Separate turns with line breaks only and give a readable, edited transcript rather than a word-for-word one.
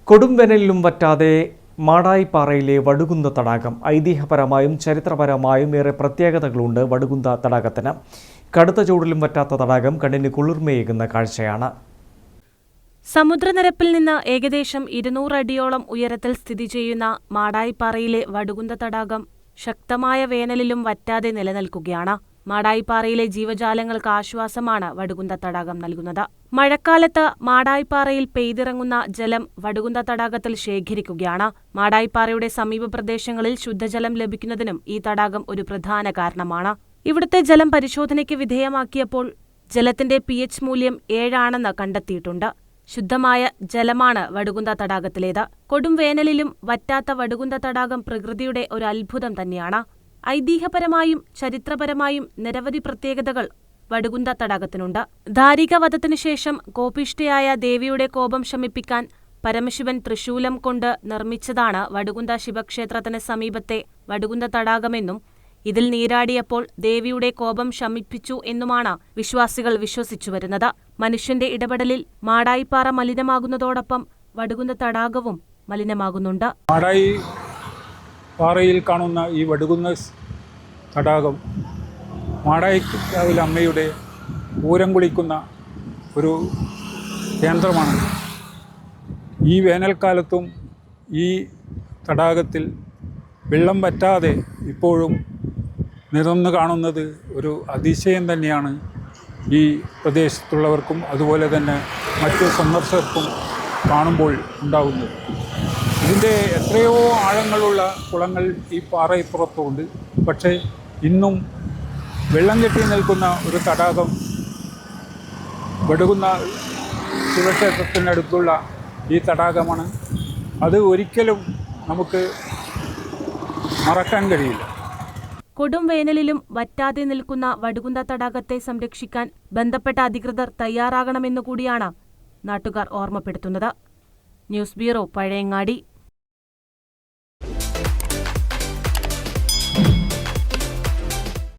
കൊടുംവേനലിലും വറ്റാതെ മാടായിപ്പാറയിലെ വടുകുന്ത തടാകം. ഐതിഹ്യപരമായും ചരിത്രപരമായും ഏറെ പ്രത്യേകതകളുണ്ട് വടുകുന്ത തടാകത്തിന്. കടുത്ത ചൂടിലും വറ്റാത്ത തടാകം കണ്ണിന് കുളിർമയേകുന്ന കാഴ്ചയാണ്.
സമുദ്രനിരപ്പിൽ നിന്ന് ഏകദേശം 200 അടിയോളം ഉയരത്തിൽ സ്ഥിതി ചെയ്യുന്ന മാടായിപ്പാറയിലെ വടുകുന്ത തടാകം ശക്തമായ വേനലിലും വറ്റാതെ നിലനിൽക്കുകയാണ്. മാടായിപ്പാറയിലെ ജീവജാലങ്ങൾക്ക് ആശ്വാസമാണ് വടുകുന്ത തടാകം നൽകുന്നത്. മഴക്കാലത്ത് മാടായിപ്പാറയിൽ പെയ്തിറങ്ങുന്ന ജലം വടുകുന്ത തടാകത്തിൽ ശേഖരിക്കുകയാണ്. മാടായിപ്പാറയുടെ സമീപ പ്രദേശങ്ങളിൽ ശുദ്ധജലം ലഭിക്കുന്നതിനും ഈ തടാകം ഒരു പ്രധാന കാരണമാണ്. ഇവിടുത്തെ ജലം പരിശോധനയ്ക്ക് വിധേയമാക്കിയപ്പോൾ ജലത്തിന്റെ pH മൂല്യം 7 ആണെന്ന് കണ്ടെത്തിയിട്ടുണ്ട്. ശുദ്ധമായ ജലമാണ് വടുകുന്ത തടാകത്തിലേത്. കൊടും വേനലിലും വറ്റാത്ത വടുകുന്ത തടാകം പ്രകൃതിയുടെ ഒരു അത്ഭുതം തന്നെയാണ്. ഐതിഹ്യപരമായും ചരിത്രപരമായും നിരവധി പ്രത്യേകതകൾ വടുകുന്ത തടാകത്തിനുണ്ട്. ദാരികവധത്തിനു ശേഷം കോപിഷ്ഠയായ ദേവിയുടെ കോപം ശമിപ്പിക്കാൻ പരമശിവൻ തൃശൂലം കൊണ്ട് നിർമ്മിച്ചതാണ് വടുകുന്ത ശിവക്ഷേത്രത്തിന് സമീപത്തെ വടുകുന്ത തടാകമെന്നും ഇതിൽ നീരാടിയപ്പോൾ ദേവിയുടെ കോപം ശമിപ്പിച്ചു എന്നുമാണ് വിശ്വാസികൾ വിശ്വസിച്ചുവരുന്നത്. മനുഷ്യന്റെ ഇടപെടലിൽ മാടായിപ്പാറ മലിനമാകുന്നതോടൊപ്പം വടുകുന്ത തടാകവും മലിനമാകുന്നുണ്ട്.
മാടായിപ്പാറയിൽ കാണുന്ന ഈ വടുകുന്ത തടാകം മാടായിക്കാവിൽ അമ്മയുടെ പൂരം കുളിക്കുന്ന ഒരു കേന്ദ്രമാണ്. ഈ വേനൽക്കാലത്തും ഈ തടാകത്തിൽ വെള്ളം വറ്റാതെ ഇപ്പോഴും നിറന്നു കാണുന്നത് ഒരു അതിശയം തന്നെയാണ് ഈ പ്രദേശത്തുള്ളവർക്കും അതുപോലെ തന്നെ മറ്റു സന്ദർശകർക്കും കാണുമ്പോൾ ഉണ്ടാകുന്നത്. ഇതിൻ്റെ എത്രയോ ആഴങ്ങളുള്ള കുളങ്ങൾ ഈ പാറയിപ്പുറത്തുണ്ട്. പക്ഷേ ഇന്നും വെള്ളം കെട്ടി നിൽക്കുന്ന ഒരു തടാകം വടുകുന്ത ശിവക്ഷേത്രത്തിനടുത്തുള്ള ഈ തടാകമാണ്. അത് ഒരിക്കലും നമുക്ക് മറക്കാൻ കഴിയില്ല.
കൊടും വേനലിലും വറ്റാതെ നിൽക്കുന്ന വടുകുന്ത തടാകത്തെ സംരക്ഷിക്കാൻ ബന്ധപ്പെട്ട അധികൃതർ തയ്യാറാകണമെന്നുകൂടിയാണ് നാട്ടുകാർ ഓർമ്മപ്പെടുത്തുന്നത്. News bureau, Pazhayangadi.